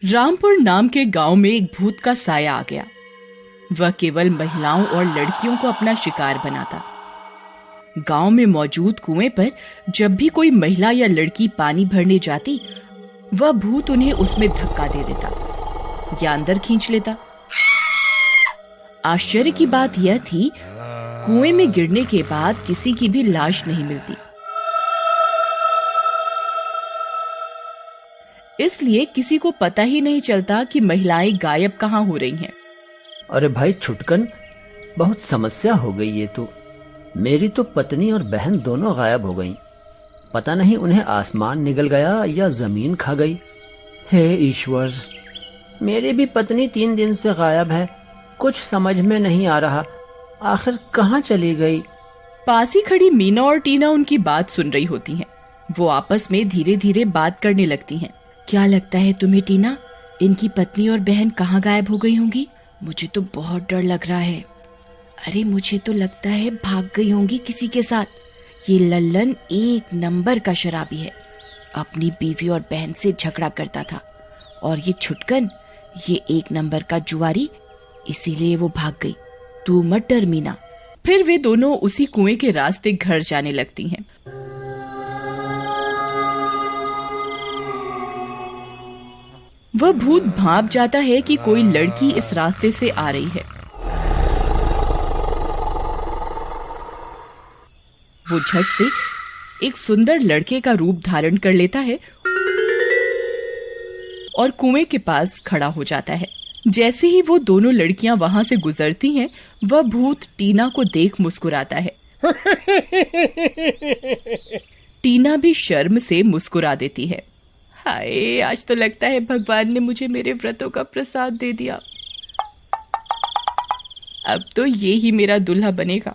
रामपुर नाम के गांव में एक भूत का साया आ गया। वह केवल महिलाओं और लड़कियों को अपना शिकार बनाता। गांव में मौजूद कुएं पर जब भी कोई महिला या लड़की पानी भरने जाती, वह भूत उन्हें उसमें धक्का दे देता या अंदर खींच लेता। आश्चर्य की बात यह थी, कुएं में गिरने के बाद किसी की भी लाश नहीं मिलती। इसलिए किसी को पता ही नहीं चलता कि महिलाएं गायब कहाँ हो रही हैं। अरे भाई छुटकन, बहुत समस्या हो गई ये तो। मेरी तो पत्नी और बहन दोनों गायब हो गईं। पता नहीं उन्हें आसमान निगल गया या जमीन खा गई। हे ईश्वर, मेरी भी पत्नी 3 दिन से गायब है। कुछ समझ में नहीं आ रहा, आखिर कहाँ चली गई। पास ही खड़ी मीना और टीना उनकी बात सुन रही होती हैं। वो आपस में धीरे धीरे बात करने लगती हैं। क्या लगता है तुम्हें टीना, इनकी पत्नी और बहन कहाँ गायब हो गई होंगी? मुझे तो बहुत डर लग रहा है। अरे मुझे तो लगता है भाग गई होंगी किसी के साथ। ये लल्लन एक नंबर का शराबी है, अपनी बीवी और बहन से झगड़ा करता था। और ये छुटकन, ये एक नंबर का जुआरी, इसीलिए वो भाग गई। तू मत डर मीना। फिर वे दोनों उसी कुएं के रास्ते घर जाने लगती हैं। वह भूत भांप जाता है कि कोई लड़की इस रास्ते से आ रही है। वो झट से एक सुंदर लड़के का रूप धारण कर लेता है और कुएं के पास खड़ा हो जाता है। जैसे ही वो दोनों लड़कियां वहां से गुजरती हैं, वह भूत टीना को देख मुस्कुराता है। टीना भी शर्म से मुस्कुरा देती है। हाय, आज तो लगता है भगवान ने मुझे मेरे व्रतों का प्रसाद दे दिया। अब तो ये ही मेरा दूल्हा बनेगा।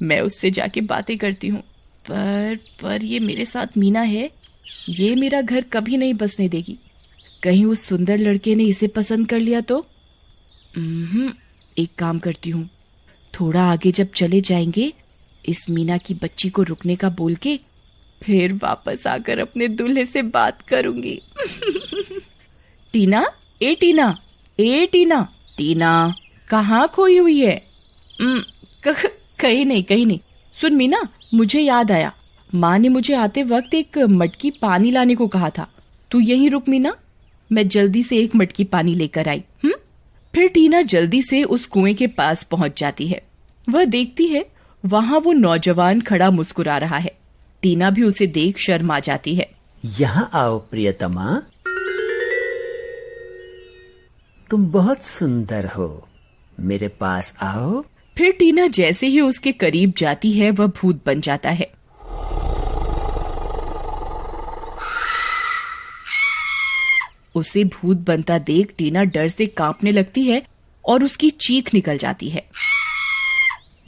मैं उससे जाके बातें करती हूँ। पर ये मेरे साथ मीना है, ये मेरा घर कभी नहीं बसने देगी। कहीं उस सुंदर लड़के ने इसे पसंद कर लिया तो? एक काम करती हूँ, थोड़ा आगे जब चले जाएंगे, इस मीना की बच्ची को रुकने का बोल के फिर वापस आकर अपने दूल्हे से बात करूंगी। टीना, ए टीना, ए टीना, टीना कहाँ खोई हुई है? कहीं नहीं। सुन मीना, मुझे याद आया, माँ ने मुझे आते वक्त एक मटकी पानी लाने को कहा था। तू यहीं रुक मीना, मैं जल्दी से एक मटकी पानी लेकर आई। फिर टीना जल्दी से उस कुएं के पास पहुंच जाती है। वह देखती है वहां वो नौजवान खड़ा मुस्कुरा रहा है। टीना भी उसे देख शर्मा जाती है। यहाँ आओ प्रियतमा, तुम बहुत सुंदर हो, मेरे पास आओ। फिर टीना जैसे ही उसके करीब जाती है, वह भूत बन जाता है। उसे भूत बनता देख टीना डर से कांपने लगती है और उसकी चीख निकल जाती है।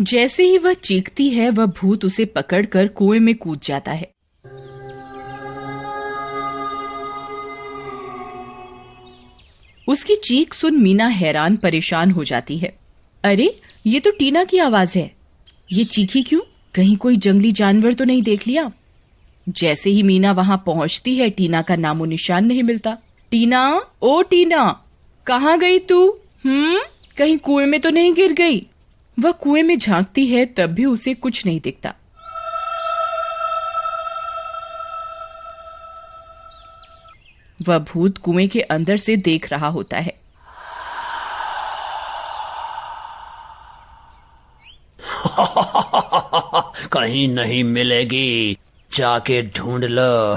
जैसे ही वह चीखती है, वह भूत उसे पकड़कर कुएं में कूद जाता है। उसकी चीख सुन मीना हैरान परेशान हो जाती है। अरे, ये तो टीना की आवाज है। ये चीखी क्यों? कहीं कोई जंगली जानवर तो नहीं देख लिया? जैसे ही मीना वहां पहुंचती है, टीना का नामो निशान नहीं मिलता। टीना, ओ टीना, कहाँ गई तू? कहीं कुएं में तो नहीं गिर गई? वह कुएं में झांकती है, तब भी उसे कुछ नहीं दिखता। वह भूत कुएं के अंदर से देख रहा होता है। कहीं नहीं मिलेगी, जाके ढूंढ लो।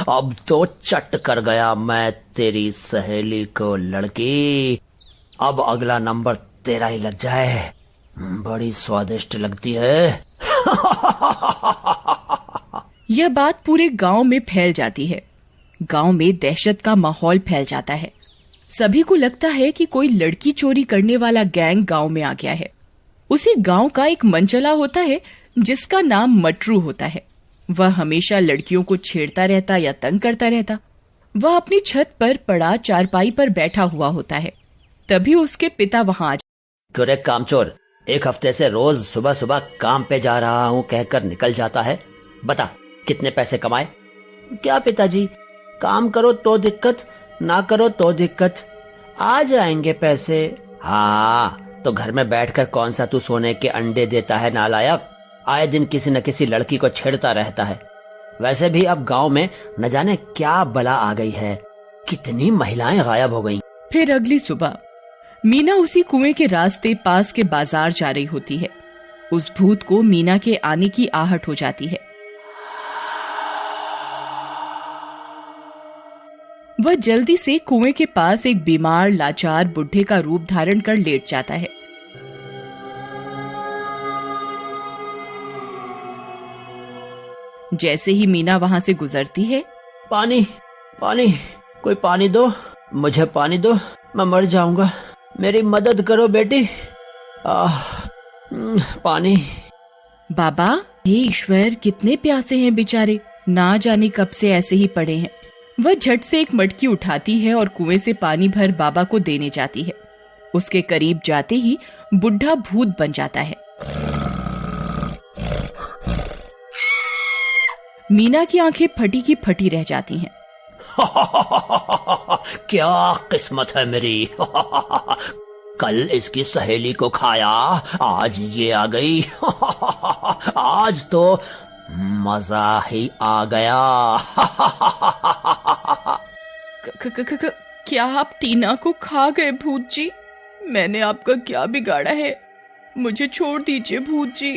अब तो चट कर गया मैं तेरी सहेली को लड़की। अब अगला नंबर तेरा ही लग जाए। बड़ी स्वादिष्ट लगती है। यह बात पूरे गांव में फैल जाती है। गांव में दहशत का माहौल फैल जाता है। सभी को लगता है कि कोई लड़की चोरी करने वाला गैंग गांव में आ गया है। उसी गांव का एक मनचला होता है जिसका नाम मटरू होता है। वह हमेशा लड़कियों को छेड़ता रहता या तंग करता रहता। वह अपनी छत पर पड़ा चारपाई पर बैठा हुआ होता है। तभी उसके पिता वहां आ जाते। कामचोर, एक हफ्ते से रोज सुबह सुबह काम पे जा रहा हूँ कहकर निकल जाता है। बता, कितने पैसे कमाए? क्या पिताजी, काम करो तो दिक्कत, ना करो तो दिक्कत, आ जाएंगे पैसे। हाँ, तो घर में बैठकर कौन सा तू सोने के अंडे देता है नालायक, आए दिन किसी न किसी लड़की को छेड़ता रहता है। वैसे भी अब गांव में न जाने क्या बला आ गई है, कितनी महिलाएं गायब हो गईं। फिर अगली सुबह मीना उसी कुएं के रास्ते पास के बाजार जा रही होती है। उस भूत को मीना के आने की आहट हो जाती है। वह जल्दी से कुएं के पास एक बीमार लाचार बुढ़े का रूप धारण कर लेट जाता है। जैसे ही मीना वहां से गुजरती है, पानी, पानी, कोई पानी दो, मुझे पानी दो, मैं मर जाऊंगा, मेरी मदद करो बेटी, पानी। बाबा, हे ईश्वर, कितने प्यासे हैं बेचारे, ना जाने कब से ऐसे ही पड़े हैं। वह झट से एक मटकी उठाती है और कुएं से पानी भर बाबा को देने जाती है। उसके करीब जाते ही बुढ़ा भूत बन जाता है। मीना की आंखें फटी की फटी रह जाती हैं। क्या किस्मत है मेरी। कल इसकी सहेली को खाया, आज ये आ गई। आज तो मजा ही आ गया। क्या आप टीना को खा गए भूत जी? मैंने आपका क्या बिगाड़ा है? मुझे छोड़ दीजिए भूत जी।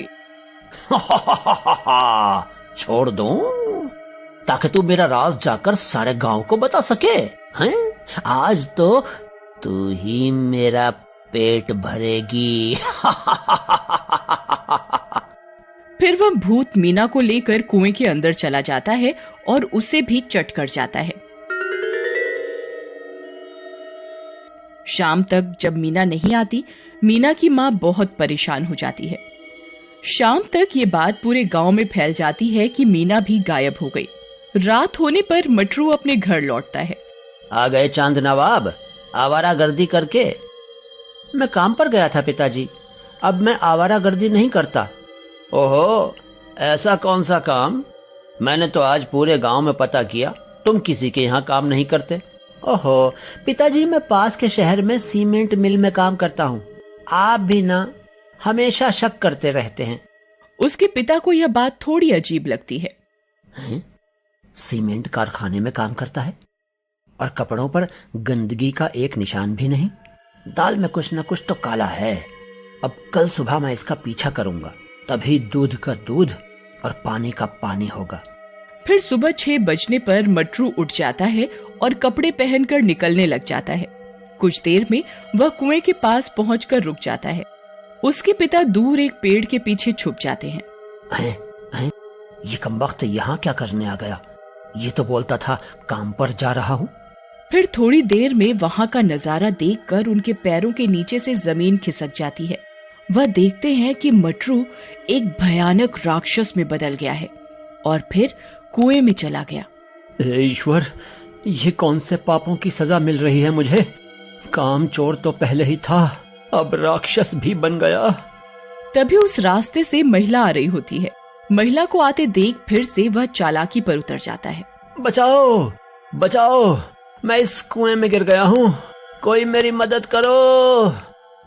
छोड़ दूं ताकि तू मेरा राज जाकर सारे गांव को बता सके हैं? आज तो तू ही मेरा पेट भरेगी। फिर वह भूत मीना को लेकर कुएं के अंदर चला जाता है और उसे भी चट कर जाता है। शाम तक जब मीना नहीं आती, मीना की माँ बहुत परेशान हो जाती है। शाम तक ये बात पूरे गांव में फैल जाती है कि मीना भी गायब हो गई। रात होने पर मटरू अपने घर लौटता है। आ गए चांद नवाब, आवारागर्दी करके। मैं काम पर गया था पिताजी, अब मैं आवारागर्दी नहीं करता। ओहो, ऐसा कौन सा काम? मैंने तो आज पूरे गांव में पता किया, तुम किसी के यहाँ काम नहीं करते। ओहो पिताजी, मैं पास के शहर में सीमेंट मिल में काम करता हूँ। आप भी ना हमेशा शक करते रहते हैं। उसके पिता को यह बात थोड़ी अजीब लगती है। सीमेंट कारखाने में काम करता है और कपड़ों पर गंदगी का एक निशान भी नहीं। दाल में कुछ न कुछ तो काला है। अब कल सुबह मैं इसका पीछा करूंगा, तभी दूध का दूध और पानी का पानी होगा। फिर सुबह 6 बजने पर मटरू उठ जाता है और कपड़े पहनकर निकलने लग जाता है। कुछ देर में वह कुएं के पास पहुंचकर रुक जाता है। उसके पिता दूर एक पेड़ के पीछे छुप जाते हैं। ये कमबख्त यहाँ क्या करने आ गया? ये तो बोलता था काम पर जा रहा हूँ। फिर थोड़ी देर में वहां का नजारा देखकर उनके पैरों के नीचे से जमीन खिसक जाती है। वह देखते हैं कि मटरू एक भयानक राक्षस में बदल गया है और फिर कुएं में चला गया। ईश्वर, ये कौन से पापों की सजा मिल रही है मुझे? काम चोर तो पहले ही था, अब राक्षस भी बन गया। तभी उस रास्ते से महिला आ रही होती है। महिला को आते देख फिर से वह चालाकी पर उतर जाता है। बचाओ, बचाओ, मैं इस कुएं में गिर गया हूँ, कोई मेरी मदद करो,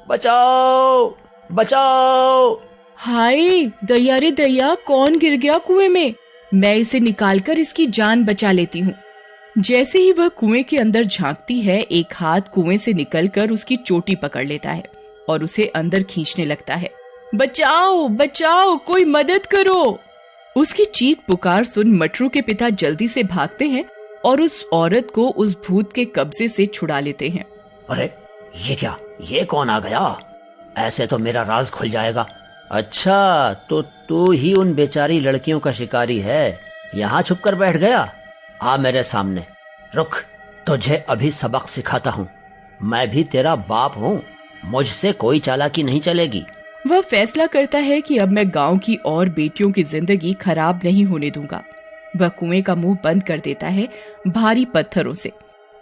बचाओ, बचाओ। हाय दया रे दया, कौन गिर गया कुएं में? मैं इसे निकालकर इसकी जान बचा लेती हूँ। जैसे ही वह कुएं के अंदर झांकती है, एक हाथ कुएं से निकलकर उसकी चोटी पकड़ लेता है और उसे अंदर खींचने लगता है। बचाओ, बचाओ, कोई मदद करो। उसकी चीख पुकार सुन मटरू के पिता जल्दी से भागते हैं और उस औरत को उस भूत के कब्जे से छुड़ा लेते हैं। अरे ये क्या, ये कौन आ गया? ऐसे तो मेरा राज खुल जाएगा। अच्छा, तो तू ही उन बेचारी लड़कियों का शिकारी है, यहाँ छुप कर बैठ गया। आ मेरे सामने, रुक, तुझे अभी सबक सिखाता हूँ। मैं भी तेरा बाप हूँ, मुझसे कोई चालाकी नहीं चलेगी। वह फैसला करता है कि अब मैं गांव की और बेटियों की जिंदगी खराब नहीं होने दूंगा। वह कुएं का मुंह बंद कर देता है भारी पत्थरों से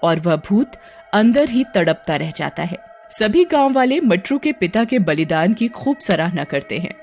और वह भूत अंदर ही तड़पता रह जाता है। सभी गांव वाले मटरू के पिता के बलिदान की खूब सराहना करते हैं।